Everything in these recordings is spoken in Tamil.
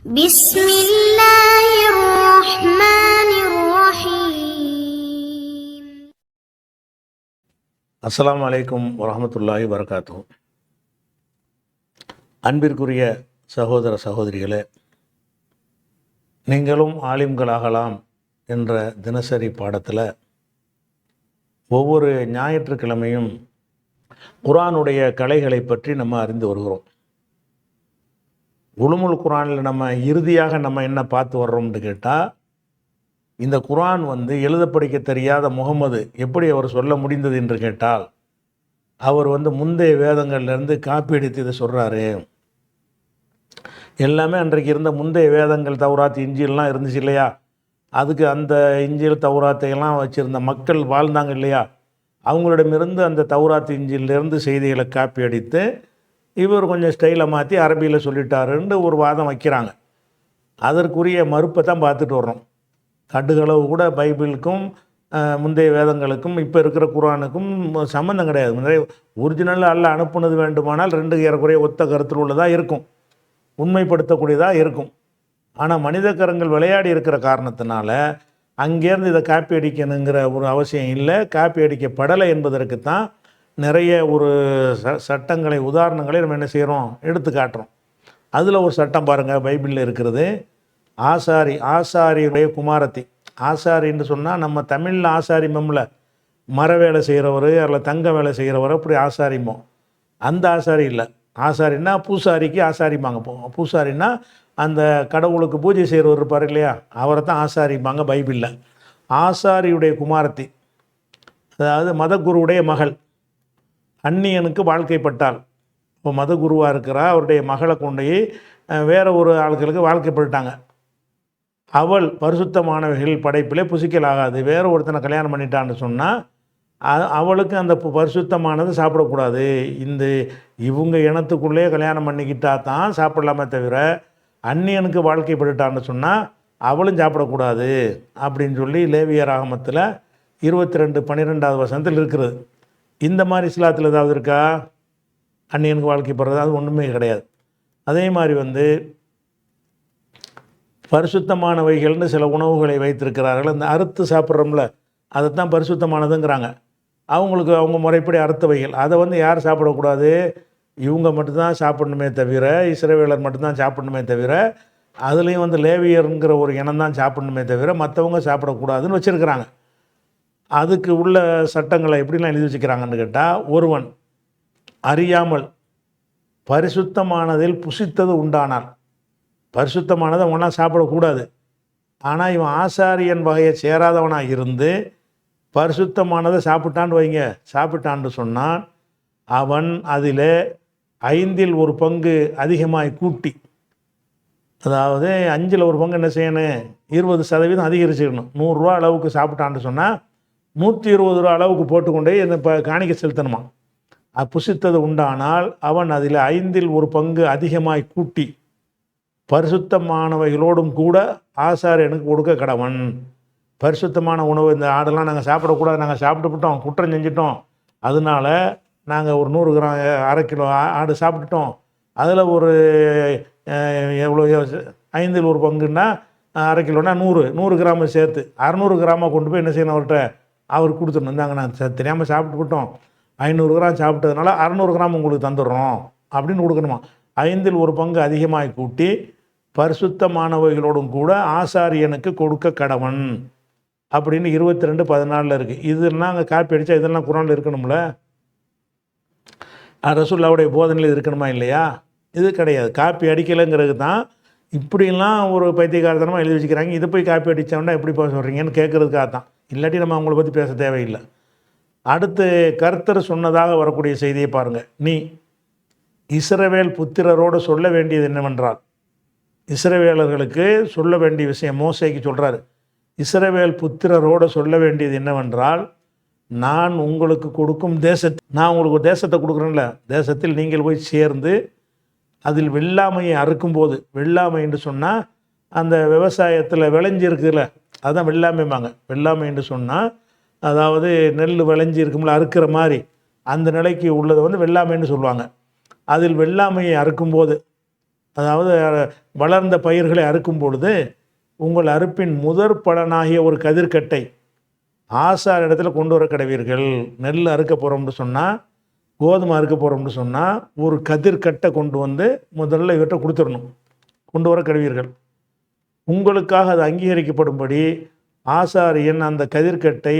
بسم الله الرحمن الرحيم. அஸ்ஸலாமு அலைக்கும் வரஹ்மத்துல்லாஹி வபரகாத்துஹு. அன்பிற்குரிய சகோதர சகோதரிகளே, நீங்களும் ஆலிம்களாகலாம் என்ற தினசரி பாடத்தில் ஒவ்வொரு ஞாயிற்றுக்கிழமையும் குர்ஆனுடைய கலைகளை பற்றி நம்ம அறிந்து வருகிறோம். உலுமுல் குர்ஆனில் நம்ம இறுதியாக நம்ம என்ன பார்த்து வர்றோம்னு கேட்டால், இந்த குர்ஆன் எழுத படிக்க தெரியாத முகமது எப்படி அவர் சொல்ல முடிந்தது என்று கேட்டால், அவர் முந்தைய வேதங்கள்லேருந்து காப்பி அடித்து இதை சொல்கிறாரு. எல்லாமே அன்றைக்கு இருந்த முந்தைய வேதங்கள், தௌராத், இஞ்சில்லாம் இருந்துச்சு இல்லையா? அதுக்கு அந்த இஞ்சில் தௌராத்தையெல்லாம் வச்சுருந்த மக்கள் வாழ்ந்தாங்க இல்லையா? அவங்களிடமிருந்து அந்த தௌராத் இஞ்சிலிருந்து செய்திகளை காப்பி அடித்து இவர் கொஞ்சம் ஸ்டைலை மாற்றி அரபியில் சொல்லிட்டாருன்னு ஒரு வாதம் வைக்கிறாங்க. அதற்குரிய மறுப்பை தான் பார்த்துட்டு வர்றோம். கடுகளவு கூட பைபிளுக்கும் முந்தைய வேதங்களுக்கும் இப்போ இருக்கிற குர்ஆனுக்கும் சம்மந்தம் கிடையாது. ஒரிஜினலாக அல்ல அனுப்புனது வேண்டுமானால் ரெண்டு ஏறக்குறைய ஒத்த கருத்தில் உள்ளதாக இருக்கும், உண்மைப்படுத்தக்கூடியதாக இருக்கும். ஆனால் மனித கரங்கள் விளையாடி இருக்கிற காரணத்தினால அங்கேருந்து இதை காப்பி அடிக்கணுங்கிற ஒரு அவசியம் இல்லை. காப்பி அடிக்கப்படலை என்பதற்கு தான் நிறைய ஒரு சட்டங்களை, உதாரணங்களை நம்ம என்ன செய்கிறோம், எடுத்து காட்டுறோம். அதில் ஒரு சட்டம் பாருங்கள், பைபிளில் இருக்கிறது. ஆசாரியுடைய குமாரத்தி. ஆசாரின்னு சொன்னால் நம்ம தமிழில் ஆசாரிமம்ல மர வேலை செய்கிறவர் அதில் தங்க வேலை செய்கிறவர் அப்படி ஆசாரிமோ. அந்த ஆசாரி இல்லை. ஆசாரின்னா பூசாரிக்கு ஆசாரிம்பாங்க. பூசாரின்னா அந்த கடவுளுக்கு பூஜை செய்கிறவர் இருப்பார் இல்லையா, அவரை தான் ஆசாரிம்பாங்க பைபிளில். ஆசாரியுடைய குமாரத்தி, அதாவது மதகுருவுடைய மகள், அந்நியனுக்கு வாழ்க்கைப்பட்டாள். இப்போ மதகுருவாக இருக்கிறா, அவருடைய மகளை கொண்டு வேறு ஒரு ஆட்களுக்கு வாழ்க்கைப்பட்டாங்க. அவள் பரிசுத்தமானவைகள் படைப்பிலே புசிக்கலாகாது. வேறு ஒருத்தனை கல்யாணம் பண்ணிட்டான்னு சொன்னால் அவளுக்கு அந்த பரிசுத்தமானது சாப்பிடக்கூடாது. இவங்க இனத்துக்குள்ளே கல்யாணம் பண்ணிக்கிட்டா தான் சாப்பிடலாமே தவிர, அந்நியனுக்கு வாழ்க்கைப்பட்டுட்டான்னு சொன்னால் அவளும் சாப்பிடக்கூடாது அப்படின்னு சொல்லி லேவியர் ஆகமத்தில் 22:12 வசனத்தில் இருக்கிறது. இந்த மாதிரி இஸ்லாத்தில் ஏதாவது இருக்கா? அந்நியனுக்கு வாழ்க்கைப்படுறது அது ஒன்றுமே கிடையாது. அதே மாதிரி பரிசுத்தமானவைகள்னு சில உணவுகளை வைத்திருக்கிறார்கள். அந்த அறுத்து சாப்பிட்றோம்ல, அதை தான் பரிசுத்தமானதுங்கிறாங்க. அவங்களுக்கு அவங்க முறைப்படி அறுத்தவைகள், அதை யார் சாப்பிடக்கூடாது? இவங்க மட்டும்தான் சாப்பிடணுமே தவிர, இஸ்ரவேலர் மட்டும்தான் சாப்பிடணுமே தவிர, அதுலேயும் லேவியருங்கிற ஒரு இனம் தான் சாப்பிடணுமே தவிர மற்றவங்க சாப்பிடக்கூடாதுன்னு வச்சுருக்கிறாங்க. அதுக்கு உள்ள சட்டங்களை எப்படிலாம் எழுதி வச்சுக்கிறாங்கன்னு கேட்டால், ஒருவன் அறியாமல் பரிசுத்தமானதில் புசித்தது உண்டானால், பரிசுத்தமானதை அவங்களாம் சாப்பிடக்கூடாது. ஆனால் இவன் ஆசாரியன் வகையை சேராதவனாக இருந்து பரிசுத்தமானதை சாப்பிட்டான்னு வைங்க, சாப்பிட்டான்னு சொன்னான், அவன் அதில் 1/5 அதிகமாய் கூட்டி, அதாவது 1/5 என்ன செய்யணும், 20% அதிகரிச்சுக்கணும். 100 ரூபா அளவுக்கு சாப்பிட்டான்னு சொன்னால் 120 ரூபா அளவுக்கு போட்டுக்கொண்டே இப்போ காணிக்கை செலுத்தணுமா. புசித்தது உண்டானால் அவன் அதில் 1/5 அதிகமாய் கூட்டி பரிசுத்தமானவைகளோடும் கூட ஆசாரியனுக்கு கொடுக்க கடவன். பரிசுத்தமான உணவு, இந்த ஆடெல்லாம் நாங்கள் சாப்பிடக்கூடாது, நாங்கள் சாப்பிட்டுவிட்டோம், குற்றம் செஞ்சிட்டோம், அதனால நாங்கள் ஒரு 100 கிராம் 1/2 கிலோ ஆடு சாப்பிட்டுட்டோம், அதில் ஒரு எவ்வளோ 1/5 1/2 கிலோனா 100 கிராமை சேர்த்து 600 கிராமாக கொண்டு போய் என்ன செய்யணும், அவர்கிட்ட அவர் கொடுத்துடணும். இருந்தாங்க, நான் தெரியாமல் சாப்பிட்டுவிட்டோம், 500 கிராம் சாப்பிட்டதுனால 600 கிராம் உங்களுக்கு தந்துடுறோம் அப்படின்னு கொடுக்கணுமா. 1/5 அதிகமாக கூட்டி பரிசுத்தமானவைகளோடும் கூட ஆசாரியனுக்கு கொடுக்க கடவன் அப்படின்னு 22:14 இருக்குது. இதெல்லாம் அங்கே காப்பி அடித்தா இதெல்லாம் குர்ஆனில் இருக்கணும்ல, ரசூலுல்லாஹ்வுடைய போதனையில் இருக்கணுமா இல்லையா? இது கிடையாது. காப்பி அடிக்கலைங்கிறது தான் இப்படிலாம் ஒரு பைத்தியக்காரத்தனமாக எழுதி வச்சுக்கிறாங்க. இதை போய் காப்பி அடித்தோம்னா எப்படி போய் சொல்கிறீங்கன்னு கேட்குறதுக்காக தான். இல்லாட்டி நம்ம அவங்கள பற்றி பேச தேவையில்லை. அடுத்து கர்த்தர் சொன்னதாக வரக்கூடிய செய்தியை பாருங்கள். நீ இஸ்ரவேல் புத்திரரோடு சொல்ல வேண்டியது என்னவென்றால், இஸ்ரவேலர்களுக்கு சொல்ல வேண்டிய விஷயம் மோசேக்கு சொல்கிறாரு. இஸ்ரவேல் புத்திரரோடு சொல்ல வேண்டியது என்னவென்றால், நான் உங்களுக்கு கொடுக்கும் நான் உங்களுக்கு ஒரு தேசத்தை கொடுக்குறேன்ல, தேசத்தில் நீங்கள் போய் சேர்ந்து அதில் வெள்ளாமையை அறுக்கும்போது, வெள்ளாமை என்று சொன்னால் அந்த விவசாயத்தில் விளைஞ்சிருக்குதுல்ல, அதுதான் வெள்ளாமைம்பாங்க. வெள்ளாமை என்று சொன்னால் அதாவது நெல் விளைஞ்சி இருக்கும்ல, அறுக்கிற மாதிரி அந்த நிலைக்கு உள்ளதை வெள்ளாமைன்னு சொல்லுவாங்க. அதில் வெள்ளாமையை அறுக்கும்போது அதாவது வளர்ந்த பயிர்களை அறுக்கும் பொழுது உங்கள் அறுப்பின் முதற் பலனாகிய ஒரு கதிர்க்கட்டை ஆசார் இடத்துல கொண்டு வர கடவீர்கள். நெல் அறுக்க போகிறோம்னு சொன்னால், கோதுமை அறுக்க போகிறோம்னு சொன்னால் ஒரு கதிர்க்கட்டை கொண்டு வந்து முதல்ல இவற்றை கொடுத்துடணும், கொண்டு வர கடவீர்கள். உங்களுக்காக அது அங்கீகரிக்கப்படும்படி ஆசாரியன் அந்த கதிர்க்கட்டை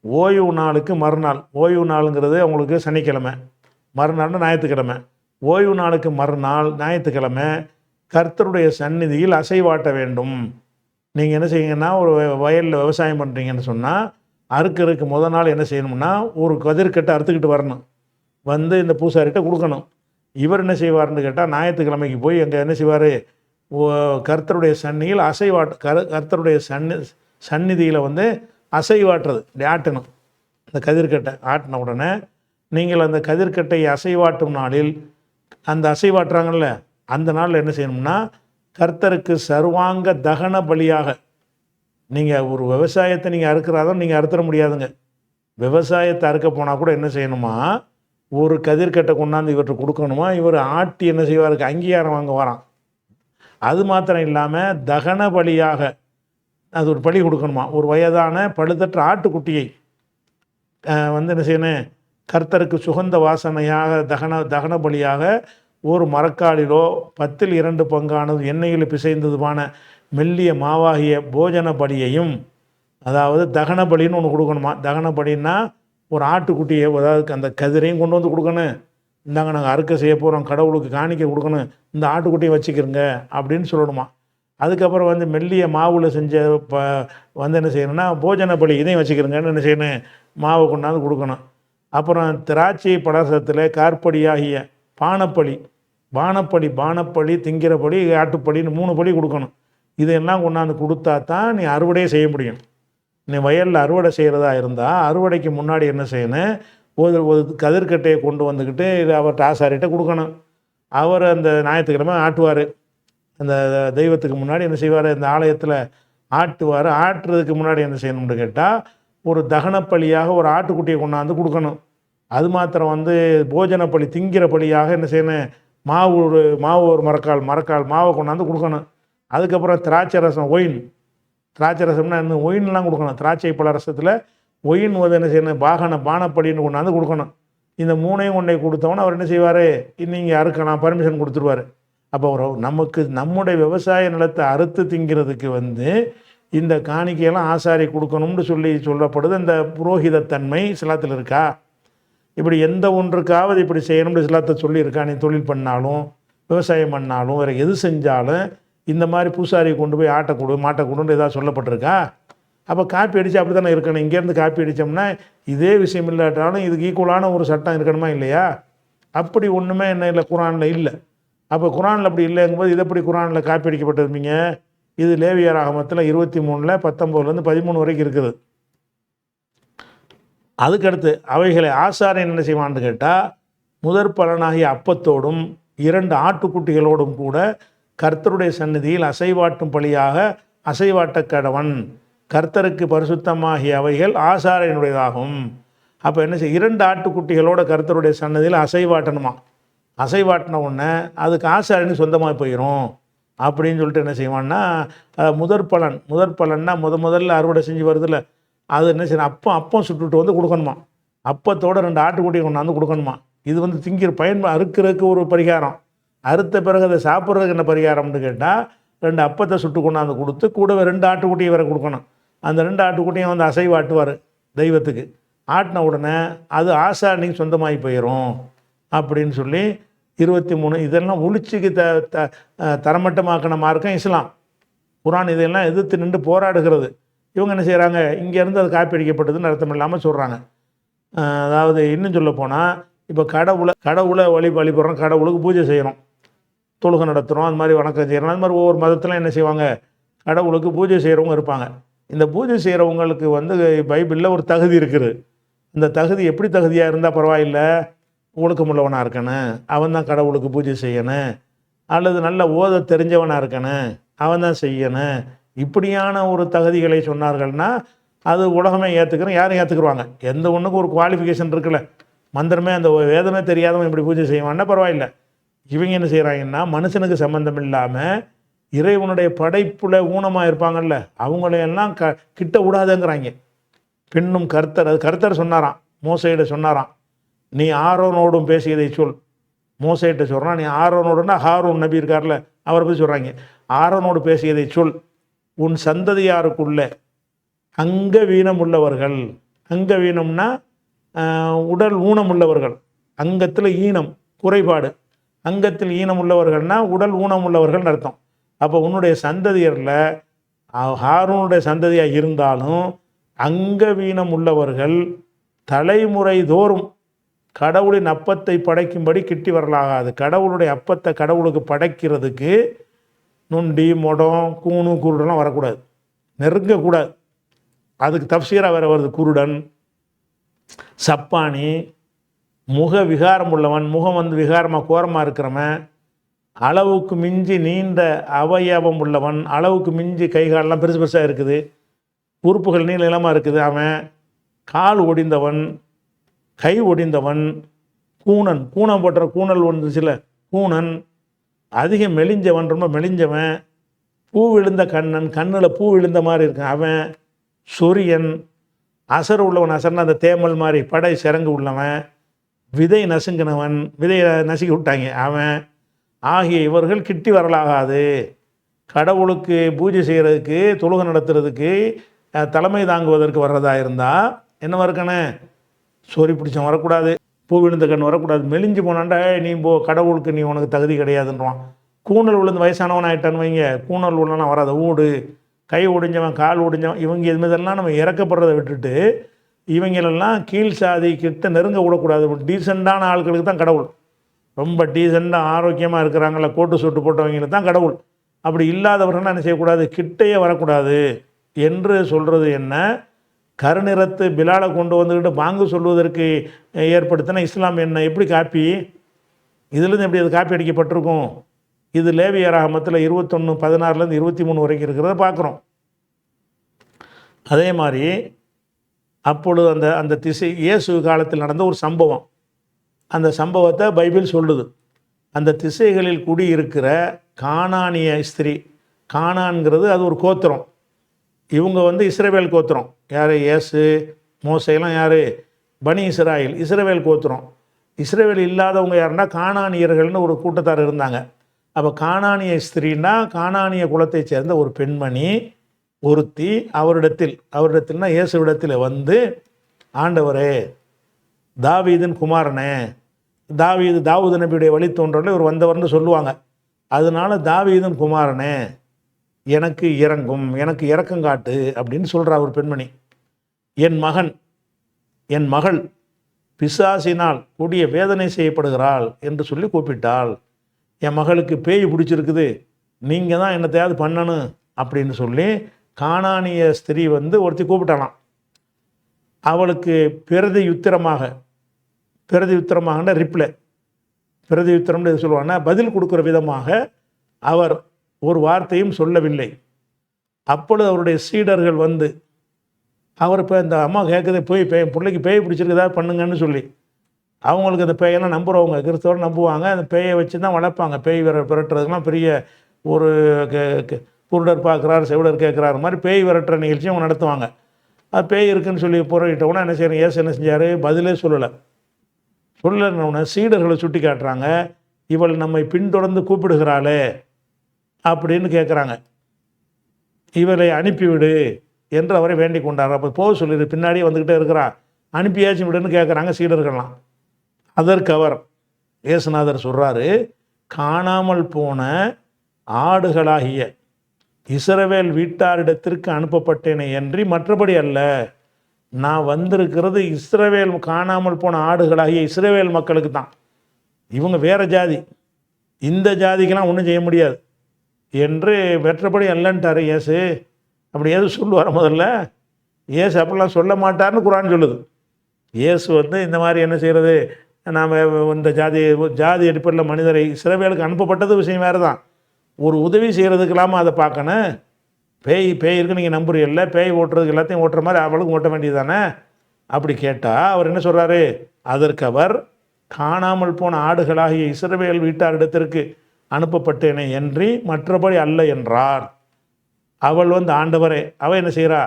ஓய்வு நாளுக்கு மறுநாள், ஓய்வு நாளுங்கிறது அவங்களுக்கு சனிக்கிழமை, மறுநாள்னு ஞாயிற்றுக்கிழமை, ஓய்வு நாளுக்கு மறுநாள் ஞாயிற்றுக்கிழமை கர்த்தருடைய சந்நிதியில் அசைவாட்ட வேண்டும். நீங்கள் என்ன செய்யுங்கன்னா, ஒரு வயலில் விவசாயம் பண்ணுறீங்கன்னு சொன்னால் அறுக்கிறதுக்கு முதல் நாள் என்ன செய்யணும்னா, ஒரு கதிர்க்கட்டை அறுத்துக்கிட்டு வரணும், வந்து இந்த பூசாரிகிட்ட கொடுக்கணும். இவர் என்ன செய்வார்னு கேட்டால், ஞாயிற்றுக்கிழமைக்கு போய் அங்கே என்ன செய்வார், கர்த்தருடைய சந்நிதியில் கர்த்தருடைய சந்நிதியில் வந்து அசைவாட்டுறது, இப்படி ஆட்டணும். அந்த கதிர்க்கட்டை ஆட்டின உடனே நீங்கள் அந்த கதிர்க்கட்டை அசைவாட்டும் நாளில், அந்த அசைவாட்டுறாங்கல்ல அந்த நாளில் என்ன செய்யணும்னா, கர்த்தருக்கு சர்வாங்க தகன பலியாக, நீங்கள் ஒரு விவசாயத்தை நீங்கள் அறுக்கிறாதான் நீங்கள் அறுத்துற முடியாதுங்க. விவசாயத்தை அறுக்க போனால் கூட என்ன செய்யணுமா, ஒரு கதிர்க்கட்டை கொண்டாந்து இவற்றை கொடுக்கணுமா, இவர் ஆட்டி என்ன செய்வாருக்கு, அங்கீகாரம் வாங்க வரான். அது மாத்திரம் இல்லாமல் தகன பலியாக அது ஒரு பலி கொடுக்கணுமா, ஒரு வயதான பழுதற்ற ஆட்டுக்குட்டியை வந்து என்ன செய்யணும், கர்த்தருக்கு சுகந்த வாசனையாக தகன பலியாக ஒரு மரக்காலிலோ 2 பங்கானது எண்ணெயில் பிசைந்ததுமான மெல்லிய மாவாகிய போஜன பலியையும், அதாவது தகன பலின்னு ஒன்று கொடுக்கணுமா. தகன பலின்னா ஒரு ஆட்டுக்குட்டியை, அதாவது அந்த கதிரையும் கொண்டு வந்து கொடுக்கணும், இந்தாங்க நாங்கள் அறுக்க செய்ய போகிறோம், கடவுளுக்கு காணிக்க கொடுக்கணும், இந்த ஆட்டுக்குட்டியை வச்சுக்கிறங்க அப்படின்னு சொல்லணுமா. அதுக்கப்புறம் வந்து மெல்லிய மாவில் செஞ்ச வந்து என்ன செய்யணும்னா போஜன பலி, இதையும் வச்சுக்கிறங்கன்னு என்ன செய்யணும், மாவை கொண்டாந்து கொடுக்கணும். அப்புறம் திராட்சை பலசத்தில் கார்படியாகிய பானப்படி திங்கிறபடி ஆட்டுப்படின்னு 3 படி கொடுக்கணும். இதெல்லாம் கொண்டாந்து கொடுத்தா தான் நீ அறுவடையே செய்ய முடியும். நீ வயலில் அறுவடை செய்கிறதா இருந்தால் அறுவடைக்கு முன்னாடி என்ன செய்யணும், ஒரு கதிர்க்கட்டையை கொண்டு வந்துக்கிட்டு இதை அவர்கிட்ட ஆசாரிகிட்ட கொடுக்கணும். அவர் அந்த ஞாயிற்றுக்கிழமை ஆட்டுவார், அந்த தெய்வத்துக்கு முன்னாடி என்ன செய்வார், இந்த ஆலயத்தில் ஆட்டுவார். ஆட்டுறதுக்கு முன்னாடி என்ன செய்யணும்னு கேட்டால், ஒரு தகனப்பலியாக ஒரு ஆட்டுக்குட்டியை கொண்டாந்து கொடுக்கணும். அது மாத்திரம் வந்து போஜன பலி திங்கிற பலியாக என்ன செய்யணும், மாவு ஒரு மரக்கால் மாவை கொண்டாந்து கொடுக்கணும். அதுக்கப்புறம் திராட்சை ரசம், திராட்சை ரசம்னா என்ன, ஒயின்லாம் கொடுக்கணும். திராட்சை பழ ரசத்தில் ஒயின் வந்து என்ன செய்யணும், பானப்படின்னு கொண்டாந்து கொடுக்கணும். இந்த 3ஐயும் கொண்டே கொடுத்தவொன்னே அவர் என்ன செய்வார், நீங்கள் அறுக்கலாம் பர்மிஷன் கொடுத்துருவார். அப்போ நமக்கு நம்முடைய விவசாய நிலத்தை அறுத்து திங்கிறதுக்கு வந்து இந்த காணிக்கையெல்லாம் ஆசாரி கொடுக்கணும்னு சொல்லப்படுது. இந்த புரோகிதத்தன்மை இஸ்லாத்தில் இருக்கா? இப்படி எந்த ஒன்றுக்காவது இப்படி செய்யணும்னு இஸ்லாத்தை சொல்லியிருக்கா? நீ தொழில் பண்ணாலும் விவசாயம் பண்ணாலும் வேறு எது செஞ்சாலும் இந்த மாதிரி பூசாரி கொண்டு போய் மாட்டை கொடுன்னு ஏதாவது சொல்லப்பட்டிருக்கா? அப்போ காப்பி அடித்து அப்படி தானே இருக்கணும். இங்கேருந்து காப்பி அடித்தோம்னா இதே விஷயம் இல்லாட்டாலும் இதுக்கு ஈக்குவலான ஒரு சட்டம் இருக்கணுமா இல்லையா? அப்படி ஒன்றுமே என்ன இல்லை, குரானில் இல்லை. அப்போ குரானில் அப்படி இல்லைங்கும்போது இது எப்படி குரானில் காப்பி அடிக்கப்பட்டிருப்பீங்க? இது லேவியர் ஆகமத்தில் 23 19 13 வரைக்கும் இருக்குது. அதுக்கடுத்து அவைகளை ஆசாரியன் என்ன செய்வான்னு கேட்டால், முதற் பலனாகிய அப்பத்தோடும் 2 ஆட்டுக்குட்டிகளோடும் கூட கர்த்தருடைய சந்நிதியில் அசைவாட்டும் பலியாக அசைவாட்ட கடவன். கர்த்தருக்கு பரிசுத்தமாகிய அவைகள் ஆசாரியனுடையதாகும். அப்போ என்ன செய்ய, 2 ஆட்டுக்குட்டிகளோட கர்த்தருடைய சன்னதியில் அசைவாட்டணுமா. அசைவாட்டின உடனே அதுக்கு ஆசாரியனுக்கு சொந்தமாக போயிடும் அப்படின்னு சொல்லிட்டு என்ன செய்வான்னா, முதற் பலன்னா முதல்ல அறுவடை செஞ்சு வருதில்ல, அது என்ன செய்யணும், அப்பம் சுட்டுட்டு வந்து கொடுக்கணுமா. அப்பத்தோட 2 ஆட்டுக்குட்டியை கொண்டாந்து கொடுக்கணுமா. இது வந்து அறுக்கிறதுக்கு ஒரு பரிகாரம். அறுத்த பிறகு அதை சாப்பிட்றதுக்கு என்ன பரிகாரம்னு கேட்டால், 2 அப்பத்தை சுட்டு கொண்டாந்து கொடுத்து கூடவே 2 ஆட்டுக்குட்டியை வேற கொடுக்கணும். அந்த 2 ஆட்டுக்குட்டியும் வந்து அசைவாட்டுவார் தெய்வத்துக்கு. ஆட்டின உடனே அது ஆசாரணிக்கு சொந்தமாகி போயிடும் அப்படின்னு சொல்லி 23. இதெல்லாம் ஒழிச்சுக்கு தரமட்டமாக்கின மார்க்கம் இஸ்லாம். குரான் இதெல்லாம் எதிர்த்து நின்று போராடுகிறது. இவங்க என்ன செய்கிறாங்க, இங்கேருந்து அது காப்பி அடிக்கப்பட்டதுன்னு அர்த்தம் இல்லாமல் சொல்கிறாங்க. அதாவது இன்னும் சொல்ல போனால், இப்போ கடவுளை வழிபடுறோம், கடவுளுக்கு பூஜை செய்கிறோம், தொழுகை நடத்துகிறோம், அது மாதிரி வணக்கம் செய்கிறோம். அது மாதிரி ஒவ்வொரு மதத்தில் என்ன செய்வாங்க, கடவுளுக்கு பூஜை செய்கிறவங்க இருப்பாங்க. இந்த பூஜை செய்கிறவங்களுக்கு வந்து பைபிளில் ஒரு தகுதி இருக்குது. இந்த தகுதி எப்படி தகுதியாக இருந்தால் பரவாயில்லை, ஒழுக்கமுள்ளவனாக இருக்கணும், அவன் தான் கடவுளுக்கு பூஜை செய்யணும், அல்லது நல்ல ஓத தெரிஞ்சவனாக இருக்கணும், அவன் தான் செய்யணும். இப்படியான ஒரு தகுதிகளை சொன்னார்கள்னா அது உலகமே ஏற்றுக்கிறோம், யாரும் ஏற்றுக்குருவாங்க. எந்த ஒன்றுக்கும் ஒரு குவாலிஃபிகேஷன் இருக்குல்ல. மந்திரமே அந்த வேதமே தெரியாதவன் இப்படி பூஜை செய்வான்னா பரவாயில்லை. இவங்க என்ன செய்கிறாங்கன்னா மனுஷனுக்கு சம்மந்தம் இல்லாமல் இறைவனுடைய படைப்புல ஊனமாக இருப்பாங்கல்ல அவங்களையெல்லாம் கிட்ட விடாதங்கிறாங்க. பின்னும் கர்த்தர், அது கர்த்தர் சொன்னாராம், மோசையிட சொன்னாராம், நீ ஆரோனோடும் பேசியதை சொல். மோசையிட்ட சொல்கிறான், நீ ஆரோனோடுன்னா ஹாரூன் நபி இருக்கார்ல அவரை பற்றி சொல்கிறாங்க, ஆரோனோடு பேசியதை சொல், உன் சந்ததியாருக்குள்ள அங்க வீனம் உள்ளவர்கள், அங்க வீனம்னா உடல் ஊனம் உள்ளவர்கள், அங்கத்தில் ஈனம் குறைபாடு, அங்கத்தில் ஈனம் உள்ளவர்கள்னா உடல் ஊனம் உள்ளவர்கள் அர்த்தம். அப்போ உன்னுடைய சந்ததியரில் ஹாரூனுடைய சந்ததியாக இருந்தாலும் அங்க வீனம் உள்ளவர்கள் தலைமுறை தோறும் கடவுளின் அப்பத்தை படைக்கும்படி கிட்டி வரலாகாது. கடவுளுடைய அப்பத்தை கடவுளுக்கு படைக்கிறதுக்கு நுண்டி மொடம் கூணு குருடெல்லாம் வரக்கூடாது, நெருங்கக்கூடாது. அதுக்கு தப்சீராக வேறு வருது, குருடன் சப்பானி, முக விகாரம் உள்ளவன், முகம் வந்து விகாரமாக கோரமாக இருக்கிறவன், அளவுக்கு மிஞ்சி நீண்ட அவயவம் உள்ளவன், அளவுக்கு மிஞ்சி கை காலெலாம் பெருசு பெருசாக இருக்குது, உறுப்புகள் நீள நீளமாக இருக்குது அவன், கால் ஒடிந்தவன், கை ஒடிந்தவன், கூணன், கூணம் போட்டுற கூணல் வந்துச்சுல கூணன், அதிகம் மெலிஞ்சவன், ரொம்ப மெலிஞ்சவன், பூ விழுந்த கண்ணன், கண்ணில் பூ விழுந்த மாதிரி இருக்கான் அவன், சொரியன், அசர் உள்ளவன், அசர்னா அந்த தேமல் மாதிரி படை சிறங்கு உள்ளவன், விதை நசுங்கினவன், விதையை நசுக்கி விட்டாங்க அவன் ஆகிய இவர்கள் கிட்டி வரலாகாது. கடவுளுக்கு பூஜை செய்கிறதுக்கு, தொழுகை நடத்துறதுக்கு, தலைமை தாங்குவதற்கு வர்றதா இருந்தால் என்ன இருக்கணும், சொறி பிடிச்சவன் வரக்கூடாது, பூ விழுந்த கண் வரக்கூடாது, மெலிஞ்சு போனாண்டா நீ கடவுளுக்கு நீ உனக்கு தகுதி கிடையாதுன்றான். கூணல் விழுந்து வயசானவன் ஆகிட்டான்னு வைங்க, கூணல் உள்ளலாம் வராது, ஊடு, கை ஒடிஞ்சவன், கால் ஒடிஞ்சவன், இவங்க இதுமாதிரிலாம் நம்ம இறக்கப்படுறதை விட்டுட்டு இவங்களெல்லாம் கீழ் சாதி கிட்ட நெருங்க விடக்கூடாது. டீசெண்டான ஆட்களுக்கு தான் கடவுள், ரொம்ப டீசெண்டாக ஆரோக்கியமாக இருக்கிறாங்கள கோட்டு சூட்டு போட்டவங்களுக்கு தான் கடவுள். அப்படி இல்லாதவர்கள் என்ன செய்யக்கூடாது, கிட்டையே வரக்கூடாது என்று சொல்கிறது என்ன, கருநிறத்து பிலாலை கொண்டு வந்துக்கிட்டு பாங்கு சொல்வதற்கு ஏற்படுத்தின இஸ்லாம் என்ன, எப்படி காப்பி, இதுலேருந்து எப்படி அது காப்பி அடிக்கப்பட்டிருக்கும். இது லேவியராகமத்தில் 21:16 23 வரைக்கும் இருக்கிறத பார்க்குறோம். அதே மாதிரி அப்பொழுது அந்த திசை இயேசு காலத்தில் நடந்த ஒரு சம்பவம், அந்த சம்பவத்தை பைபிள் சொல்லுது. அந்த திசைகளில் குடியிருக்கிற கானானிய ஸ்திரீ, கானான்கிறது அது ஒரு கோத்திரம், இவங்க வந்து இஸ்ரவேல் கோத்திரம். யார், இயேசு மோசையெல்லாம் யார், பனி இஸ்ராயில், இஸ்ரவேல் கோத்திரம். இஸ்ரவேல் இல்லாதவங்க யாருன்னா கானானியர்கள்னு ஒரு கூட்டத்தார் இருந்தாங்க. அப்போ கானானிய ஸ்திரீன்னா கானானிய குலத்தை சேர்ந்த ஒரு பெண்மணி ஒருத்தி அவரிடத்தில்னா இயேசுவிடத்தில் வந்து, ஆண்டவரே தாவீதின் குமாரனே, தாவூது நபியுடைய வழித்தோன்றல இவர் வந்தவர்னு சொல்லுவாங்க, அதனால தாவீதின் குமாரனே எனக்கு இறங்கும், எனக்கு இரக்கங்காட்டு அப்படின்னு சொல்கிறா ஒரு பெண்மணி. என் மகள் பிசாசினால் கொடிய வேதனை செய்யப்படுகிறாள் என்று சொல்லி கூப்பிட்டாள். என் மகளுக்கு பேய் பிடிச்சிருக்குது, நீங்கள் தான் என்னத்தையாவது பண்ணணும் அப்படின்னு சொல்லி கானானிய ஸ்திரீ வந்து ஒருத்தி கூப்பிட்டாலாம். அவளுக்கு பிரதியுத்தரமாக ரிப்ளை, பிரதியுத்தரம்னு எது சொல்லுவாங்கன்னா பதில் கொடுக்குற விதமாக அவர் ஒரு வார்த்தையும் சொல்லவில்லை. அப்பொழுது அவருடைய சீடர்கள் வந்து, அவர் இப்போ இந்த அம்மா கேட்குது, பிள்ளைக்கு பேய் பிடிச்சிருக்குதா பண்ணுங்கன்னு சொல்லி, அவங்களுக்கு அந்த பேயெல்லாம் நம்புகிறவங்க கிறிஸ்தவர் நம்புவாங்க, அந்த பேயை வச்சு தான் வளர்ப்பாங்க. பேய் விரட்டுறதுக்கெலாம் பெரிய ஒரு குருடர் பார்க்குறாரு செவிடர் கேட்குறாரு மாதிரி பேய் விரட்டுற நிகழ்ச்சியும் அவங்க நடத்துவாங்க. அது பேய் இருக்குன்னு சொல்லி புறவிட்டவுடனே என்ன செய்யணும், இயேசு என்ன செஞ்சார், பதிலே சொல்லலைன்னு சீடர்களை சுட்டி காட்டுறாங்க, இவள் நம்மை பின்தொடர்ந்து கூப்பிடுகிறாளே அப்படின்னு கேட்குறாங்க, இவளை அனுப்பிவிடு என்று அவரை வேண்டிக் கொண்டார். அப்போ போக சொல்லிடு, பின்னாடியே வந்துக்கிட்டே இருக்கிறான், அனுப்பியாச்சும் விடுன்னு கேட்குறாங்க சீடர்கள்லாம். அதற்கு அவர் இயேசுநாதர் சொல்கிறாரு, காணாமல் போன ஆடுகளாகிய இஸ்ரவேல் வீட்டாரிடத்திற்கு அனுப்பப்பட்டேனே என்று மற்றபடி அல்ல, நான் வந்திருக்கிறது இஸ்ரவேல் காணாமல் போன ஆடுகளாகிய இஸ்ரவேல் மக்களுக்கு தான். இவங்க வேறு ஜாதி, இந்த ஜாதிக்கெல்லாம் ஒன்றும் செய்ய முடியாது என்று மற்றபடி அல்லன்ட்டார் இயேசு. அப்படி ஏசு சொல்லுவார் முதல்ல, இயேசு அப்படிலாம் சொல்ல மாட்டார்னு குர்ஆன் சொல்லுது. இயேசு வந்து இந்த மாதிரி என்ன செய்கிறது, நாம் இந்த ஜாதி அடிப்படையில் மனிதரை இஸ்ரவேலுக்கு அனுப்பப்பட்டது விஷயம் வேறு தான். ஒரு உதவி செய்கிறதுக்கெல்லாமல் அதை பார்க்கணும். பேய் இருக்குன்னு நீங்கள் நம்புறீல்ல, பேய் ஓட்டுறதுக்கு எல்லாத்தையும் ஓட்டுற மாதிரி அவளுக்கும் ஓட்ட வேண்டியது தானே அப்படி கேட்டால் அவர் என்ன சொல்கிறாரு, அதற்கு அவர் காணாமல் போன ஆடுகளாகிய இஸ்ரவேல் வீட்டாரிடத்திற்கு அனுப்பப்பட்டேனே என்று மற்றபடி அல்ல என்றார். அவள் வந்து ஆண்டவரே, அவள் என்ன செய்கிறா,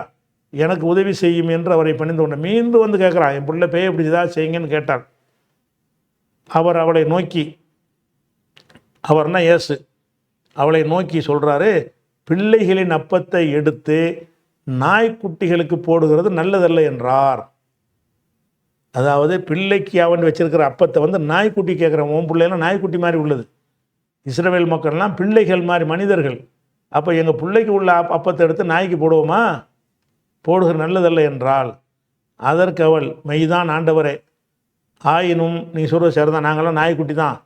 எனக்கு உதவி செய்யும் என்று அவரை பணிந்து கொண்ட. மீண்டும் வந்து கேட்குறான், என் பிள்ளை பேய் இப்படி ஏதாவது செய்யுங்கன்னு கேட்டார். அவர் அவளை நோக்கி, அவர்னா இயேசு, அவளை நோக்கி சொல்கிறாரு, பிள்ளைகளின் அப்பத்தை எடுத்து நாய்க்குட்டிகளுக்கு போடுகிறது நல்லதல்ல என்றார். அதாவது பிள்ளைக்கு அவன் வச்சிருக்கிற அப்பத்தை வந்து நாய்க்குட்டி கேட்குறான். உன் பிள்ளைலாம் நாய்க்குட்டி மாதிரி உள்ளது. இஸ்ரவேல் மக்கள்லாம் பிள்ளைகள் மாதிரி மனிதர்கள். அப்போ எங்கள் பிள்ளைக்கு உள்ள அப்பத்தை எடுத்து நாய்க்கு போடுவோமா? போடுகிற நல்லதல்ல என்றால். அதற்கு அவள், மெய்தான் ஆண்டவரே, ஆயினும் நீ சொல்கிற சரிதான், நாங்களாம் நாய்க்குட்டி தான்,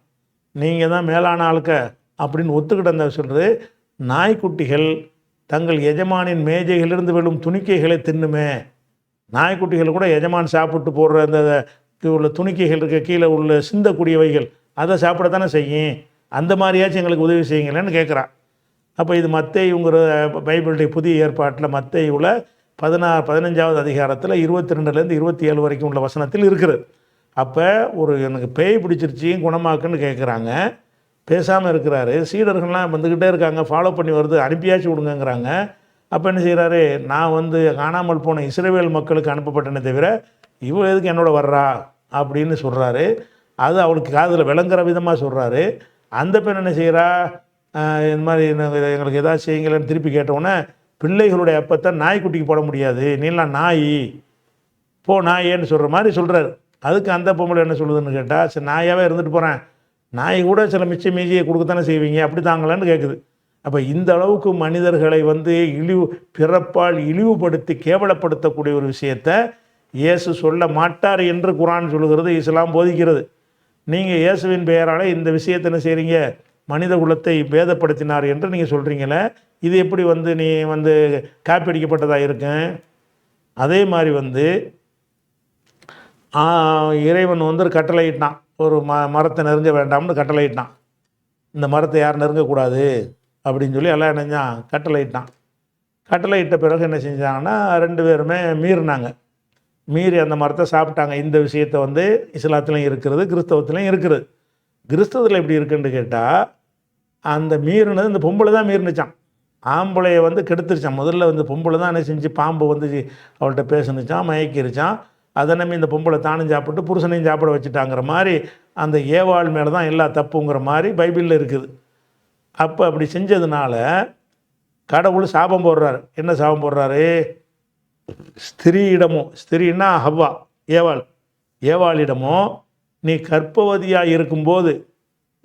நீங்கள் தான் மேலான ஆளுக்க அப்படின்னு ஒத்துக்கிட்டு அந்த சொல்கிறது. நாய்க்குட்டிகள் தங்கள் எஜமானின் மேஜைகளிலிருந்து விழும் துணிக்கைகளை தின்னுமே. நாய்க்குட்டிகள் கூட எஜமான் சாப்பிட்டு போடுற அந்த உள்ள துணிக்கைகள் இருக்க கீழே உள்ள சிந்தக்கூடியவைகள் அதை சாப்பிடத்தானே செய்யும். அந்த மாதிரியாச்சும் எங்களுக்கு உதவி செய்யுங்களேன்னு கேட்குறான். அப்போ இது மத்தேயுங்கிற பைபிளுடைய புதிய ஏற்பாட்டில் மத்தேயுல 15வது அதிகாரத்தில் 22லேருந்து 27 வரைக்கும் உள்ள வசனத்தில் இருக்கிறது. அப்போ ஒரு எனக்கு பேய் பிடிச்சிருச்சியும் குணமாக்குன்னு கேட்குறாங்க. பேசாமல் இருக்கிறாரு. சீடர்கள்லாம் வந்துக்கிட்டே இருக்காங்க, ஃபாலோ பண்ணி வருது, அனுப்பியாச்சு விடுங்கங்கிறாங்க. அப்போ என்ன செய்கிறாரு, நான் வந்து காணாமல் போன இஸ்ரவேல் மக்களுக்கு அனுப்பப்பட்டனே தவிர இவள் எதுக்கு என்னோட வர்றா அப்படின்னு சொல்கிறாரு. அது அவளுக்கு காதில் விளங்குற விதமாக சொல்கிறாரு. அந்த பெண் என்ன செய்கிறா, இந்த மாதிரி எங்களுக்கு எதாவது செய்யுங்களேன்னு திருப்பி கேட்டோன்னே, பிள்ளைகளுடைய அப்பத்தை நாய்க்குட்டிக்கு போட முடியாது, நீலாம் நாய் போ நாயேன்னு சொல்கிற மாதிரி சொல்கிறாரு. அதுக்கு அந்த பொம்பளை என்ன சொல்லுதுன்னு கேட்டால், சரி நாயாகவே இருந்துட்டு போகிறேன், நாய் கூட சில மிச்ச மீதியை கொடுக்கத்தானே செய்வீங்க, அப்படி தாங்களான்னு கேட்குது. அப்போ இந்த அளவுக்கு மனிதர்களை வந்து பிறப்பால் இழிவுபடுத்தி கேவலப்படுத்தக்கூடிய ஒரு விஷயத்தை இயேசு சொல்ல மாட்டார் என்று குர்ஆன் சொல்லுகிறது, இஸ்லாம் போதிக்கிறது. நீங்கள் இயேசுவின் பெயரால் இந்த விஷயத்தை என்ன செய்கிறீங்க, மனித குலத்தை பேதப்படுத்தினார் என்று நீங்கள் சொல்கிறீங்களே, இது எப்படி வந்து நீ வந்து காப்பீடிக்கப்பட்டதாக இருக்கேன்? அதே மாதிரி வந்து இறைவன் வந்து ஒரு கட்டளையிட்டான், ஒரு மரத்தை நெருங்க வேண்டாம்னு கட்டளையிட்டான். இந்த மரத்தை யாரும் நெருங்கக்கூடாது அப்படின்னு சொல்லி எல்லாம் நினைஞ்சான், கட்டளையிட்டான். கட்டளையிட்ட பிறகு என்ன செஞ்சாங்கன்னா 2 பேருமே மீறினாங்க. மீறி அந்த மரத்தை சாப்பிட்டாங்க. இந்த விஷயத்தை வந்து இஸ்லாத்துலையும் இருக்கிறது, கிறிஸ்தவத்துலையும் இருக்கிறது. கிறிஸ்தவத்தில் எப்படி இருக்குன்னு கேட்டால், அந்த மீறினது இந்த பொம்பளை தான் மீறினுச்சான், ஆம்பளையை வந்து கெடுத்துருச்சான். முதல்ல வந்து பொம்பளை தான் என்ன செஞ்சு பாம்பு வந்து அவள்கிட்ட பேசுனுச்சான், மயக்கிருச்சான். அதை நம்பி இந்த பொம்பளை தானும் சாப்பிட்டு புருஷனையும் சாப்பிட வச்சுட்டாங்கிற மாதிரி அந்த ஏவாள் மேலே தான் எல்லா தப்புங்கிற மாதிரி பைபிளில் இருக்குது. அப்போ அப்படி செஞ்சதுனால கடவுள் சாபம் போடுறாரு. என்ன சாபம் போடுறாரு, ஸ்திரீயிடமோ, ஸ்திரீன்னா ஹவ்வா, ஏவாளிடமோ, நீ கர்ப்பவதியாக இருக்கும்போது